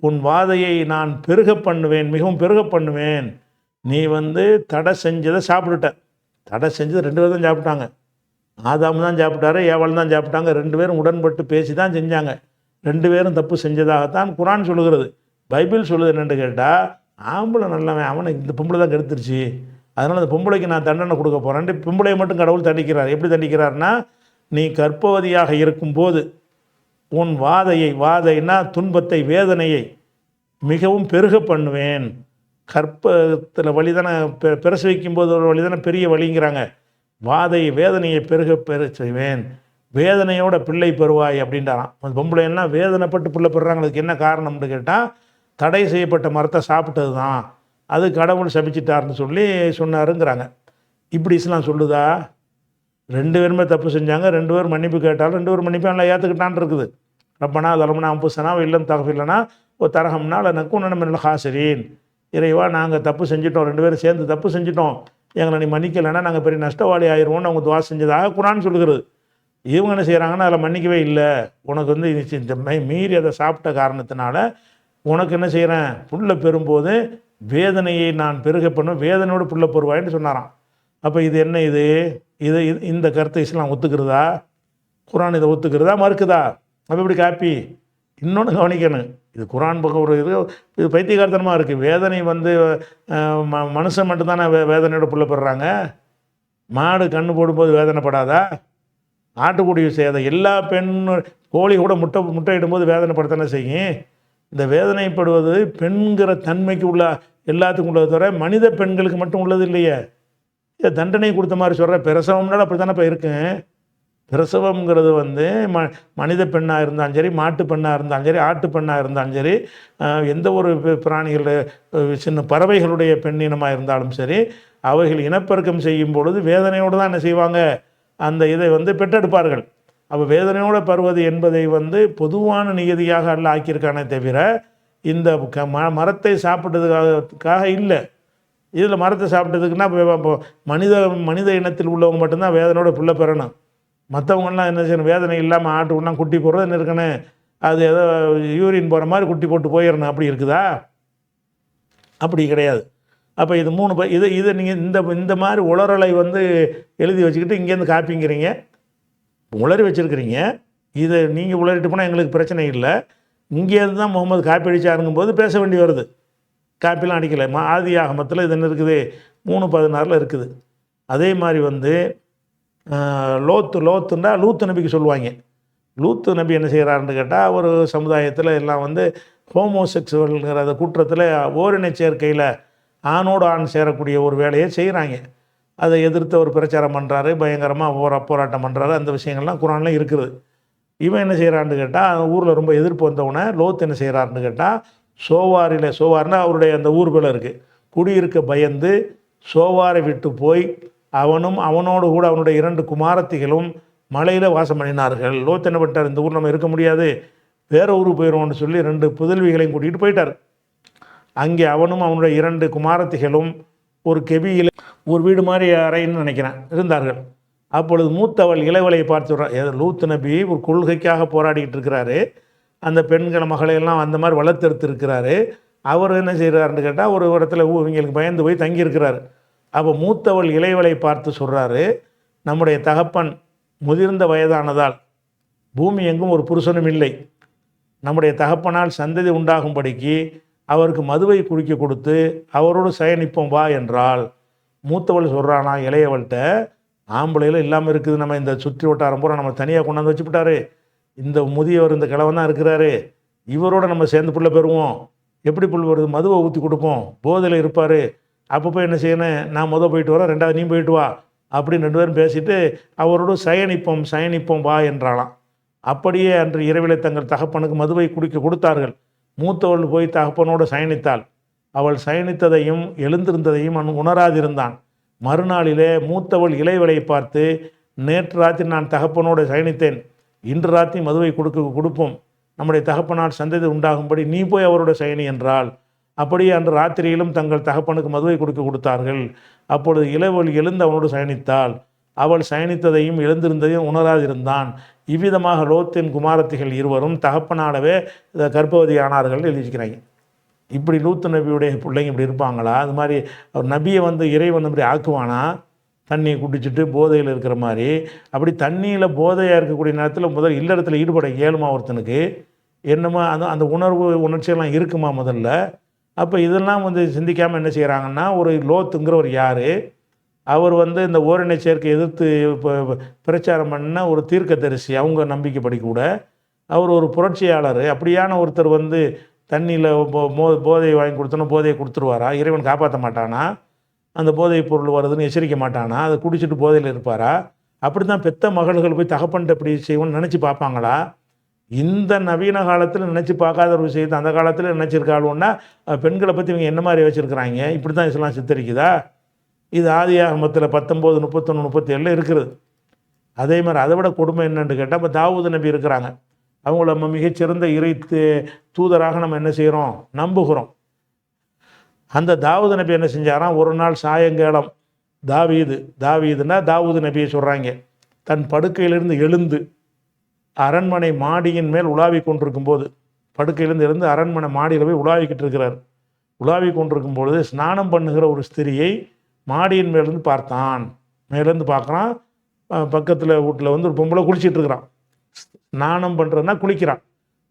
உன் வாதையை நான் பெருக பண்ணுவேன், மிகவும் பெருக பண்ணுவேன். நீ வந்து தடை செஞ்சதை சாப்பிட்டுட்ட. தடை செஞ்சது 2 பேரும் தான் சாப்பிட்டாங்க. ஆதாம் தான் சாப்பிட்டாரு, ஏவாள் தான் சாப்பிட்டாங்க. 2 பேரும் உடன்பட்டு பேசி தான் செஞ்சாங்க. 2 பேரும் தப்பு செஞ்சதாகத்தான் குர்ஆன் சொல்லுகிறது. பைபிள் சொல்லுது என்னென்னு கேட்டால், ஆம்பளை நல்லவன், அவனை இந்த பொம்பளை தான் கெடுத்துருச்சு, அதனால் அந்த பொம்பளைக்கு நான் தண்டனை கொடுக்க போகிறேன். பொம்பளையை மட்டும் கடவுள் தண்டிக்கிறார். எப்படி தண்டிக்கிறார்னா, நீ கர்ப்பவதியாக இருக்கும்போது உன் வாதைனா துன்பத்தை, வேதனையை மிகவும் பெருக பண்ணுவேன். கர்ப்பத்தில் வழி தானே, பிரசவிக்கும் போது ஒரு வழி தானே பெரிய வழிங்கிறாங்க. வேதனையை பெருக செய்வேன், வேதனையோட பிள்ளை பெறுவாய் அப்படின்றாராம். அந்த பொம்பளைன்னா வேதனைப்பட்டு பிள்ளை பெறுறாங்க. அதுக்கு என்ன காரணம்னு கேட்டால், தடை செய்யப்பட்ட மரத்தை சாப்பிட்டது தான், அது கடவுள் சபிச்சிட்டார்னு சொல்லி சொன்னாருங்கிறாங்க. இப்படி இஸ்லாம் சொல்லுதா? 2 பேருமே தப்பு செஞ்சாங்க, 2 பேரும் மன்னிப்பு கேட்டாலும் 2 பேரும் மன்னிப்பு நல்லா ஏற்றுக்கிட்டான் இருக்குது. ரப்பனா தலமுனா அம்புசனா இல்லம் தகஃபில்லனா ஓ தரகம்னா நக்குன மினல் ஹாசிரீன். இறைவா, நாங்கள் தப்பு செஞ்சிட்டோம், 2 பேரும் சேர்ந்து தப்பு செஞ்சிட்டோம், எங்களை நீ மன்னிக்கலைன்னா நாங்கள் பெரிய நஷ்டவாளி ஆயிடுவோம்னு அவங்க துவா செஞ்சதாக குர்ஆன் சொல்லுகிறது. இவங்க என்ன செய்கிறாங்கன்னா, அதில் மன்னிக்கவே இல்லை. உனக்கு வந்து இந்த மீறி அதை சாப்பிட்ட காரணத்தினால உனக்கு என்ன செய்கிறேன், புல்லை பெறும்போது வேதனையை நான் பெருக பண்ணுவேன், வேதனையோடு புல்லை பெறுவாயின்னு சொன்னாராம். அப்போ இது என்ன, இது இந்த கருத்தை இஸ்லாம் ஒத்துக்கிறதா? குர்ஆன் இதை ஒத்துக்கிறதா, மறுக்குதா? அப்போ இப்படி காப்பி. இன்னொன்று கவனிக்கணும், இது குர்ஆன் பக்கம் ஒரு இது பைத்தியகாரத்தனமாக இருக்குது. வேதனை வந்து மனுஷன் மட்டும்தானே வேதனையோட புல்லை பெறுறாங்க. மாடு கண்ணு போடும்போது வேதனைப்படாதா? ஆட்டுக்குடி செய்யாத எல்லா கோழி கூட முட்டையிடும்போது வேதனைப்படத்தானே செய்யும். இந்த வேதனைப்படுவது பெண்கிற தன்மைக்கு உள்ள எல்லாத்துக்கும் உள்ளது தவிர மனித பெண்களுக்கு மட்டும் உள்ளது இல்லையே. தண்டனை கொடுத்த மாதிரி சொல்கிற பிரசவம்னால அப்படி தானே இப்போ இருக்குங்க. பிரசவம்ங்கிறது வந்து மனித பெண்ணாக இருந்தாலும் சரி, மாட்டு பெண்ணாக இருந்தாலும் சரி, ஆட்டு பெண்ணாக இருந்தாலும் சரி, எந்த ஒரு பிராணிகளுடைய சின்ன பறவைகளுடைய பெண்ணினமாக இருந்தாலும் சரி, அவைகள் இனப்பெருக்கம் செய்யும் பொழுது வேதனையோடு தான் என்ன செய்வாங்க, அந்த இதை வந்து பெற்றெடுப்பார்கள். அப்போ வேதனையோடு பருவது என்பதை வந்து பொதுவான நியதியாக அல்ல ஆக்கியிருக்கானே தவிர இந்த மரத்தை சாப்பிட்டதுக்காக இல்லை. இதில் மரத்தை சாப்பிட்டதுக்குன்னா இப்போ மனித இனத்தில் உள்ளவங்க மட்டும்தான் வேதனையோட புள்ள பெறணும். மற்றவங்களாம் என்ன செய்யணும், வேதனை இல்லாமல் ஆட்டுக்குன்னா குட்டி போடுறது என்ன இருக்கணும், அது ஏதோ யூரின் போகிற மாதிரி குட்டி போட்டு போயிடணும், அப்படி இருக்குதா? அப்படி கிடையாது. அப்போ இது 3 இதை நீங்கள் இந்த மாதிரி உளறலை வந்து எழுதி வச்சுக்கிட்டு இங்கேருந்து காப்பிங்கிறீங்க, உளறி வச்சுருக்கிறீங்க. இதை நீங்கள் உளறிட்டு போனால் எங்களுக்கு பிரச்சனை இல்லை. இங்கேருந்து தான் முகமது காப்பி அடித்தாருங்கும் போது பேச வேண்டி வருது. காப்பிலாம் அடிக்கலை. ஆதி ஆகமத்தில் இது என்ன இருக்குது, 3:16 இருக்குது. அதே மாதிரி வந்து லோத்துன்னா லூத்து நபிக்கு சொல்லுவாங்க. லூத்து நபி என்ன செய்கிறாருன்னு கேட்டால், ஒரு சமுதாயத்தில் எல்லாம் வந்து ஹோமோசெக்சுவல்ங்கிற அந்த குற்றத்தில் ஓரின சேர்க்கையில் ஆணோடு ஆண் சேரக்கூடிய ஒரு வேலையை செய்கிறாங்க. அதை எதிர்த்து அவர் பிரச்சாரம் பண்ணுறாரு, பயங்கரமாக போராட்டம் பண்ணுறாரு. அந்த விஷயங்கள்லாம் குரானில் இருக்குது. இவன் என்ன செய்கிறான்னு கேட்டால், ஊரில் ரொம்ப எதிர்ப்பு வந்தவுடனே லோத் என்ன செய்கிறாருன்னு கேட்டால், சோவார்னா அவருடைய அந்த ஊர் பேர் இருக்குது, குடியிருக்க பயந்து சோவாரை விட்டு போய் அவனோடு கூட அவனுடைய 2 குமாரத்திகளும் மலையில் வாசம் பண்ணினார்கள். லோத் என்ன பண்ணிட்டார், இந்த ஊர் நம்ம இருக்க முடியாது, வேறு ஊருக்கு போயிடுவோம்னு சொல்லி 2 புதல்விகளையும் கூட்டிகிட்டு போயிட்டார். அங்கே அவனும் அவனுடைய 2 குமாரத்திகளும் ஒரு கெபியில் ஒரு வீடு மாதிரி அறைன்னு நினைக்கிறேன் இருந்தார்கள். அப்பொழுது மூத்தவள் இளைவலை பார்த்து லூத் நபி ஒரு கொள்கைக்காக போராடிக்கிட்டு இருக்கிறாரு. அந்த பெண்களை மகளையெல்லாம் அந்த மாதிரி வளர்த்தெடுத்துருக்கிறாரு. அவர் என்ன செய்கிறாருன்னு கேட்டால், ஒரு இடத்துல இவங்களுக்கு பயந்து போய் தங்கியிருக்கிறார். அப்போ மூத்தவள் இளைவலை பார்த்து சொல்கிறாரு, நம்முடைய தகப்பன் முதிர்ந்த வயதானதால் பூமி எங்கும் ஒரு புருஷனும் இல்லை, நம்முடைய தகப்பனால் சந்ததி உண்டாகும்படிக்கு அவருக்கு மதுவை குடிக்க கொடுத்து அவரோடு சயனிப்போம் வா என்றால், மூத்தவள் சொல்கிறானா இளையவள்கிட்ட, ஆம்பளையில் இல்லாமல் இருக்குது, நம்ம இந்த சுற்றி வட்டாரம் பூரா நம்ம தனியாக கொண்டாந்து வச்சுக்கிட்டாரு, இந்த முதியவர் இந்த கிழவன் தான் இருக்கிறாரு, இவரோட நம்ம சேர்ந்து புள்ள பெறுவோம், எப்படி புள்ள வருது, மதுவை ஊற்றி கொடுப்போம், போதையில் இருப்பார், அப்போ என்ன செய்யணும், நான் போயிட்டு வரேன், 2வது நீ போயிட்டு வா அப்படின்னு 2 பேரும் பேசிட்டு அவரோடு சயனிப்போம் வா என்றாலாம். அப்படியே அன்று இரவிலே தங்கள் தகப்பனுக்கு மதுவை குடிக்க கொடுத்தார்கள். மூத்தவள் போய் தகப்பனோடு சயனித்தாள். அவள் சயனித்ததையும் எழுந்திருந்ததையும் அவன் உணராதிருந்தான். மறுநாளிலே மூத்தவள் இளைவலை பார்த்து, நேற்று ராத்திரி நான் தகப்பனோடு சயனித்தேன், இன்று ராத்திரி மதுவை கொடுப்போம், நம்முடைய தகப்பனால் சந்ததி உண்டாகும்படி நீ போய் அவரோட சயனி என்றாள். அப்படியே அன்று ராத்திரியிலும் தங்கள் தகப்பனுக்கு மதுவை கொடுத்தார்கள். அப்பொழுது இளைவல் எழுந்து அவனோடு சயனித்தாள். அவள் சயனித்ததையும் எழுந்திருந்ததையும் உணராதிருந்தான். இவ்விதமாக லோத்தின் குமாரத்திகள் இருவரும் தகப்பனாலவே கர்ப்பவதி ஆனார்கள் எழுதிக்கிறாங்க. இப்படி லூத்து நபியுடைய பிள்ளைங்க இப்படி இருப்பாங்களா? அது மாதிரி அவர் நபியை வந்து இறைவன் இப்படி ஆக்குவானா, தண்ணியை குடிச்சிட்டு போதையில் இருக்கிற மாதிரி? அப்படி தண்ணியில் போதையாக இருக்கக்கூடிய நேரத்தில் முதல் இல்லறத்தில் ஈடுபட இயலுமா ஒருத்தனுக்கு? என்னமோ அந்த உணர்ச்சியெல்லாம் இருக்குமா முதல்ல? அப்போ இதெல்லாம் வந்து சிந்திக்காமல் என்ன செய்கிறாங்கன்னா, ஒரு லோத்துங்கிறவர் யார், அவர் வந்து இந்த ஓரின சேர்க்கை எதிர்த்து இப்போ பிரச்சாரம் பண்ண ஒரு தீர்க்கதரிசி, அவங்க நம்பிக்கைப்படி கூட அவர் ஒரு புரட்சியாளர். அப்படியான ஒருத்தர் வந்து தண்ணியில் போதையை வாங்கி கொடுத்தோன்னா போதையை கொடுத்துருவாரா? இறைவன் காப்பாற்ற மாட்டானா? அந்த போதை பொருள் வருதுன்னு எச்சரிக்க மாட்டானா? அதை குடிச்சிட்டு போதையில் இருப்பாரா? அப்படி தான் பெத்த மகள்கள் போய் தகப்பன்ட்டு எப்படி செய்வோன்னு நினச்சி பார்ப்பாங்களா? இந்த நவீன காலத்தில் நினச்சி பார்க்காத ஒரு விஷயத்தை அந்த காலத்தில் நினச்சிருக்காளுன்னா பெண்களை பற்றி இவங்க என்ன மாதிரி வச்சுருக்கிறாங்க? இப்படி தான் இஸ்லாம் சித்தரிக்குதா? இது ஆதி ஆகமத்தில் 19, 31, 37 இருக்கிறது. அதே மாதிரி அதை விட கொடுமை என்னென்னு கேட்டால், இப்போ தாவூது நபி இருக்கிறாங்க, அவங்கள நம்ம மிகச்சிறந்த இறை தூதராக நம்ம என்ன செய்கிறோம், நம்புகிறோம். அந்த தாவூது நபி என்ன செஞ்சாராம், ஒரு நாள் சாயங்காலம் தாவீதுன்னா தாவூது நபியை சொல்கிறாங்க, தன் படுக்கையிலிருந்து எழுந்து அரண்மனை மாடியின் மேல் உலாவி கொண்டிருக்கும் போது, படுக்கையிலேருந்து எழுந்து அரண்மனை மாடியில் போய் உலாவிக்கிட்டு இருக்கிறார். உலாவி கொண்டிருக்கும் பொழுது ஸ்நானம் பண்ணுகிற ஒரு ஸ்திரியை மாடியின் மேலேருந்து பார்த்தான். மேலேருந்து பார்க்குறான், பக்கத்தில் வீட்டில் வந்து ஒரு பொம்பளை குளிச்சிட்டு இருக்கிறான். ஸ்நானம் பண்ணுறதுனா குளிக்கிறான்.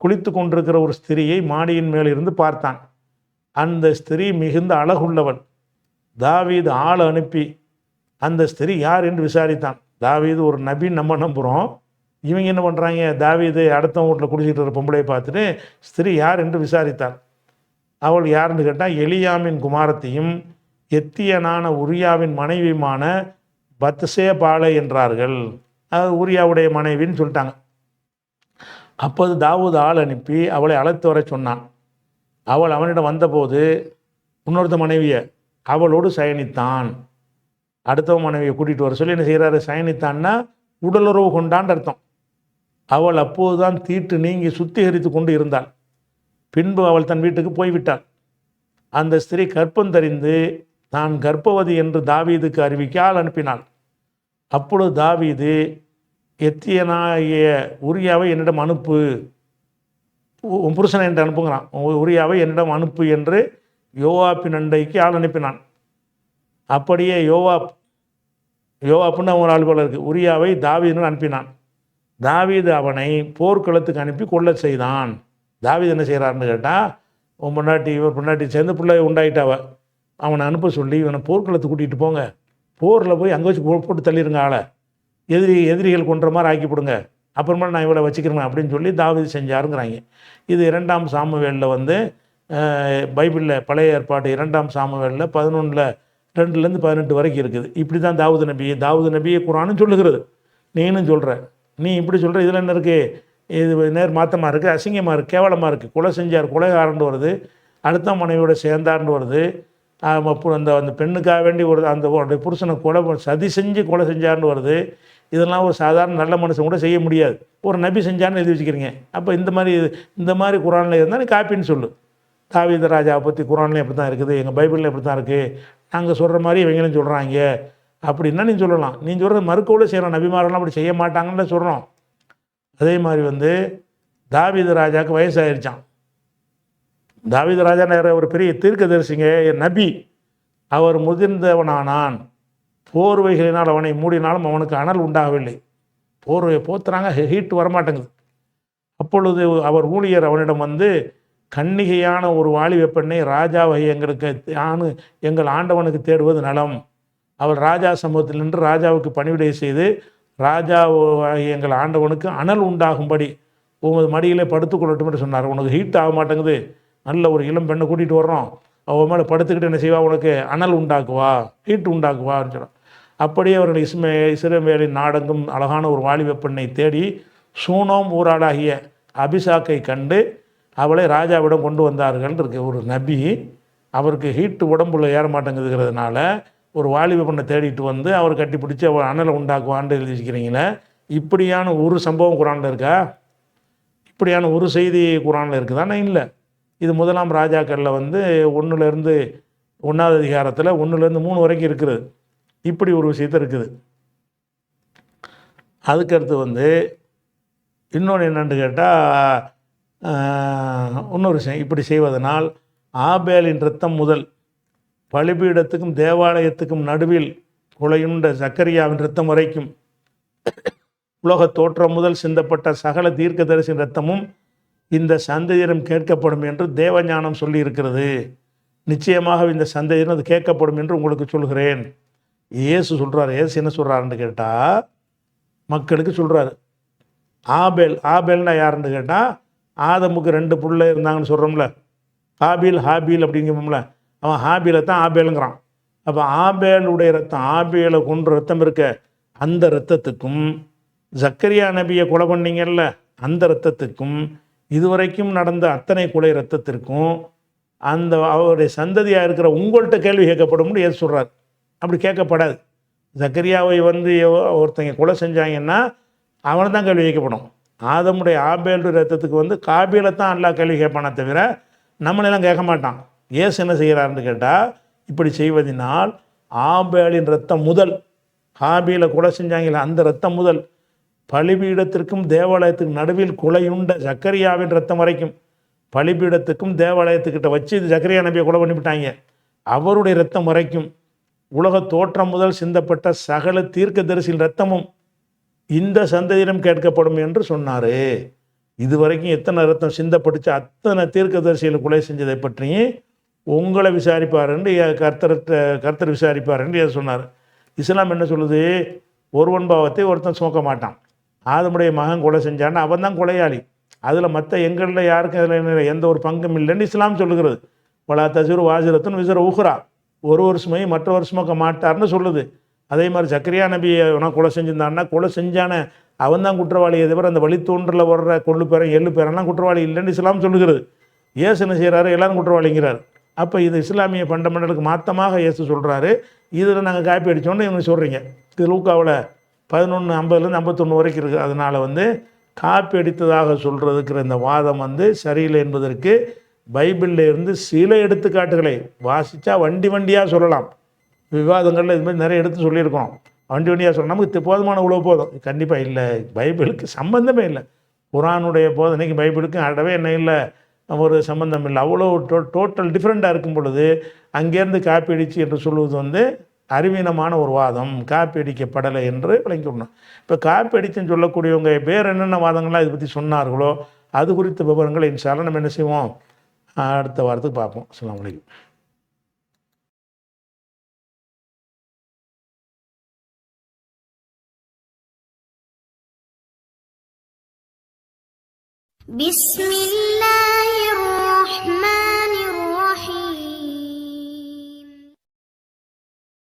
குளித்து கொண்டிருக்கிற ஒரு ஸ்திரியை மாடியின் மேலே இருந்து பார்த்தான். அந்த ஸ்திரீ மிகுந்த அழகுள்ளவள். தாவீது ஆள் அனுப்பி அந்த ஸ்திரீ யார் என்று விசாரித்தான். தாவீது ஒரு நபின்னு நம்ம நம்புகிறோம். இவங்க என்ன பண்ணுறாங்க, தாவீது அடுத்த வீட்டில் குடிச்சிட்டு இருக்கிற பொம்பளையை பார்த்துட்டு ஸ்திரீ யார் என்று விசாரித்தாள். அவள் யாருன்னு கேட்டால், எலியாமின் குமாரத்தையும் எத்தியனான உரியாவின் மனைவியுமான பத்சே பாலை என்றார்கள். அது உரியாவுடைய மனைவின்னு சொல்லிட்டாங்க. அப்போது தாவூத் ஆள் அனுப்பி அவளை அழைத்து வர சொன்னான். அவள் அவனிடம் வந்தபோது இன்னொருத்த மனைவியை அவளோடு சயனித்தான். அடுத்த மனைவியை கூட்டிகிட்டு வர சொல்லி என்ன செய்கிறாரு? சயனித்தான்னா உடலுறவு கொண்டான்னு அர்த்தம். அவள் அப்போதுதான் தீட்டு நீங்கி சுத்திகரித்து கொண்டு இருந்தாள். பின்பு அவள் தன் வீட்டுக்கு போய்விட்டாள். அந்த ஸ்திரீ கர்ப்பம் தரிந்து தான் கர்ப்பவதி என்று தாவீதுக்கு அறிவிக்க ஆள் அனுப்பினாள். அப்பொழுது தாவீது, எத்தியனாகிய உரியாவை என்னிடம் அனுப்பு, உன் புருஷனை என்று அனுப்புங்கிறான், உரியாவை என்னிடம் அனுப்பு என்று யோவாப்பின் அண்டைக்கு ஆள் அனுப்பினான். அப்படியே யோவாப்புன்னு ஒரு ஆள் போல இருக்குது, உரியாவை தாவீதுன்னு அனுப்பினான். தாவீது அவனை போர்க்களத்துக்கு அனுப்பி கொள்ள செய்தான். தாவீது என்ன செய்கிறாருன்னு கேட்டால், உன் பொண்டாட்டி இவர் பொண்டாட்டி சேர்ந்து பிள்ளை உண்டாயிட்டாவ, அவனை அனுப்ப சொல்லி இவனை போர்க்களத்துக்கு கூட்டிகிட்டு போங்க, போரில் போய் அங்கே வச்சு போட்டு தள்ளிடுங்க, ஆளை எதிரிகள் கொன்ற மாதிரி ஆக்கிவிடுங்க, அப்புறமா நான் இவளை வச்சுக்கிறேன் அப்படின்னு சொல்லி தாவீது செஞ்சாருங்கிறாங்க. இது 2 சாமுவேலில் வந்து பைபிளில் பழைய ஏற்பாடு 2 சாமுவேலில் 11:2-18 வரைக்கும் இருக்குது. இப்படி தான் தாவூது நபியை குர்ஆனும் சொல்லுகிறது. நீனும் சொல்கிற, நீ இப்படி சொல்கிற, இதில் என்ன இருக்குது? இது நேர் மாற்றமாக இருக்குது, அசிங்கமாக இருக்குது, கேவலமாக இருக்குது. கொலை செஞ்சார், கொலைகாரண்டு வருது, அடுத்த மனைவியோட சேர்ந்தார்னு வருது. அந்த பெண்ணுக்காக வேண்டி அந்த புருஷனை சதி செஞ்சு கொலை செஞ்சார்னு வருது. இதெல்லாம் ஒரு சாதாரண நல்ல மனுஷன் கூட செய்ய முடியாது. ஒரு நபி செஞ்சான்னு எழுதி வச்சுக்கிறீங்க. அப்போ இந்த மாதிரி குர்ஆனில் இருந்தால் நீ காப்பின்னு சொல்லு. தாவீது ராஜாவை பற்றி குர்ஆன்லேயும் எப்படி தான் இருக்குது, எங்கள் பைபிளில் எப்படி தான் இருக்குது, நாங்கள் சொல்கிற மாதிரி இவங்களும் சொல்கிறாங்க அப்படின்னா நீ சொல்லலாம். நீ சொல்கிறது மறுக்கோடு செய்கிறோம், நபிமாரெல்லாம் அப்படி செய்ய மாட்டாங்கன்னு சொல்கிறோம். அதே மாதிரி வந்து தாவீது ராஜாவுக்கு வயசாகிருச்சான். தாவீது ராஜா ஒரு பெரிய தீர்க்கதரிசிங்க, நபி. அவர் முதிர்ந்தவனானான். போர்வைகளினால் அவனை மூடினாலும் அவனுக்கு அனல் உண்டாகவில்லை. போர்வையை போத்துறாங்க, ஹீட் வரமாட்டேங்குது. அப்பொழுது அவர் ஊழியர் அவனிடம் வந்து, கன்னிகையான ஒரு வாலிப பெண்ணை ராஜாவை எங்கள் ஆண்டவனுக்கு தேடுவது நலம். அவள் ராஜா சமூகத்தில் நின்று ராஜாவுக்கு பணிவிடை செய்து ராஜா எங்கள் ஆண்டவனுக்கு அனல் உண்டாகும்படி உமது மடியிலே படுத்துக்கொள்ளட்டும் என்று சொன்னார். உனக்கு ஹீட் ஆக மாட்டேங்குது, நல்ல ஒரு இளம் பெண்ணை கூட்டிகிட்டு வர்றோம், அவன் மேலே படுத்துக்கிட்டு என்ன செய்வா, உனக்கு அனல் உண்டாக்குவா, ஹீட் உண்டாக்குவான்னு சொன்னான். அப்படியே அவர்கள் இஸ்ரவேலின் நாடெங்கும் அழகான ஒரு வாலிப பெண்ணை தேடி சூனோம் ஊராளாகிய அபிசாக்கை கண்டு அவளை ராஜாவிடம் கொண்டு வந்தார்கள் இருக்கு. ஒரு நபி, அவருக்கு ஹீட்டு உடம்புல ஏற மாட்டேங்குதுங்கிறதுனால ஒரு வாலிப பெண்ணை தேடிட்டு வந்து அவர் கட்டி பிடிச்சி அவள் அனலை உண்டாக்குவான்னு எழுதி வச்சுக்கிறீங்களே. இப்படியான ஒரு சம்பவம் குர்ஆனில் இருக்கா? இப்படியான ஒரு செய்தி குர்ஆனில் இருக்குதானே? இல்லை. இது 1 ராஜாக்களில் வந்து 1வது அதிகாரத்தில் 1-3 வரைக்கும் இருக்குது. இப்படி ஒரு விஷயத்த இருக்குது. அதுக்கடுத்து வந்து இன்னொன்று என்னென்னு கேட்டால், இன்னொரு விஷயம், இப்படி செய்வதனால் ஆபேலின் இரத்தம் முதல் பலிபீடத்துக்கும் தேவாலயத்துக்கும் நடுவில் கொலையுண்ட சக்கரியாவின் இரத்தம் வரைக்கும் உலக தோற்றம் முதல் சிந்தப்பட்ட சகல தீர்க்கதரிசின் இரத்தமும் இந்த சந்ததியிடம் கேட்கப்படும் என்று தேவஞானம் சொல்லி இருக்கிறது. நிச்சயமாக இந்த சந்ததியிடம் அது கேட்கப்படும் என்று உங்களுக்கு சொல்கிறேன். இயேசு சொல்கிறார். இயேசு என்ன சொல்கிறாருன்னு கேட்டால், மக்களுக்கு சொல்கிறாரு. ஆபேல்னா யாருன்னு கேட்டால், ஆதமுக்கு 2 புள்ள இருந்தாங்கன்னு சொல்கிறோம்ல, ஹாபீல் அப்படிங்கிறோம்ல, அவன் ஹாபீலை தான் ஆபேலுங்கிறான். அப்போ ஆபேலுடைய ரத்தம், ஆபேலை கொன்ற ரத்தம் இருக்க, அந்த இரத்தத்துக்கும் சக்கரியா நபியை கொலை பண்ணீங்கல்ல அந்த இரத்தத்துக்கும் இதுவரைக்கும் நடந்த அத்தனை கொலை இரத்தத்திற்கும் அந்த அவருடைய சந்ததியாக இருக்கிற உங்கள்கிட்ட கேள்வி கேட்கப்படும்னு ஏன் சொல்கிறார். அப்படி கேட்கப்படாது. சக்கரியாவை வந்து ஒருத்தங்க கொலை செஞ்சாங்கன்னா அவனை தான் கேள்வி கேட்கப்படும். ஆதமுடைய ஆபேல் ரத்தத்துக்கு வந்து காபீலை தான் எல்லாம் கேள்வி கேட்பானே தவிர நம்மளெல்லாம் கேட்க மாட்டான். ஏசு என்ன செய்கிறாருன்னு கேட்டால், இப்படி செய்வதனால் ஆபேலின் ரத்தம் முதல், ஹாபீலை கொலை செஞ்சாங்களே அந்த ரத்தம் முதல் பலிபீடத்திற்கும் தேவாலயத்துக்கும் நடுவில் கொலையுண்ட சக்கரியாவின் ரத்தம் வரைக்கும், பலிபீடத்துக்கும் தேவாலயத்துக்கிட்ட வச்சு இது சக்கரியா நபியை கொலை பண்ணிவிட்டாங்க, அவருடைய ரத்தம் வரைக்கும் உலக தோற்றம் முதல் சிந்தப்பட்ட சகல தீர்க்கதரிசியின் ரத்தமும் இந்த சந்ததியிடம் கேட்கப்படும் என்று சொன்னார். இதுவரைக்கும் எத்தனை ரத்தம் சிந்தப்பட்டுச்சு, அத்தனை தீர்க்கதரிசிகளை கொலை செஞ்சதை பற்றியும் உங்களை விசாரிப்பார் என்று கர்த்தர் விசாரிப்பார் என்று சொன்னார். இஸ்லாம் என்ன சொல்லுது? ஒருவன் பாவத்தை ஒருத்தன் சுமக்க மாட்டான். ஆதமுடைய மகன் கொலை செஞ்சான்னு அவன் தான் கொலையாளி. அதில் மற்ற எங்களில் யாருக்கும் அதில் எந்த ஒரு பங்கும் இல்லைன்னு இஸ்லாம் சொல்லுகிறது. வலா தசிறு வாசிரத்துன்னு விசிற ஊஹ்ரா, ஒரு வருஷமே மற்ற வருஷமாக்க மாட்டார்னு சொல்லுது. அதே மாதிரி சக்கரியா நபியை அவனை கொலை செஞ்சிருந்தான்னா கொலை செஞ்சானே அவன் தான் குற்றவாளியை தவிர அந்த வழித்தோன்றலில் வர்ற கொள்ளு பேரன் எள்ளு பேரெல்லாம் குற்றவாளி இல்லைன்னு இஸ்லாம் சொல்லுகிறது. இயேசு என்ன செய்கிறாரு, எல்லாரும் குற்றவாளிங்கிறார். அப்போ இது இஸ்லாமிய ஃபண்டமெண்டலுக்கு மாற்றமாக இயேசு சொல்கிறாரு. இதில் நாங்கள் காப்பி அடித்தோன்னு இவங்க சொல்கிறீங்க. இது லூக்காவில் 11:50 51 வரைக்கும் இருக்குது. அதனால் காப்பி அடித்ததாக சொல்கிறதுக்கிற இந்த வாதம் சரியில்லை என்பதற்கு பைபிளில் இருந்து சில எடுத்துக்காட்டுகளை வாசித்தா வண்டியாக சொல்லலாம். விவாதங்களில் இது மாதிரி நிறைய எடுத்து சொல்லியிருக்கோம். வண்டியாக சொல்லலாம், நமக்கு போதுமான உழவு போதும். கண்டிப்பாக இல்லை, பைபிளுக்கு சம்பந்தமே இல்லை. குரானுடைய போதனைக்கு பைபிளுக்கும் அடவே என்ன இல்லை, ஒரு சம்பந்தம் இல்லை. அவ்வளோ டோட்டல் டிஃப்ரெண்ட்டாக இருக்கும் பொழுது அங்கேருந்து காப்பி அடிச்சு என்று சொல்வது அறிவீனமான ஒரு வாதம், காப்பி அடிக்கப்படலை என்று விளங்கிக்கணும். இப்போ காப்பி அடிச்சுன்னு சொல்லக்கூடியவங்க வேறு என்னென்ன வாதங்கள்லாம் இதை பற்றி சொன்னார்களோ அது குறித்த விவரங்களை இன்ஷா அல்லாஹ் நம்ம என்ன செய்வோம், அடுத்த வாரத்துக்கு பார்ப்போம். அஸ்ஸலாமு அலைக்கும். بسم الله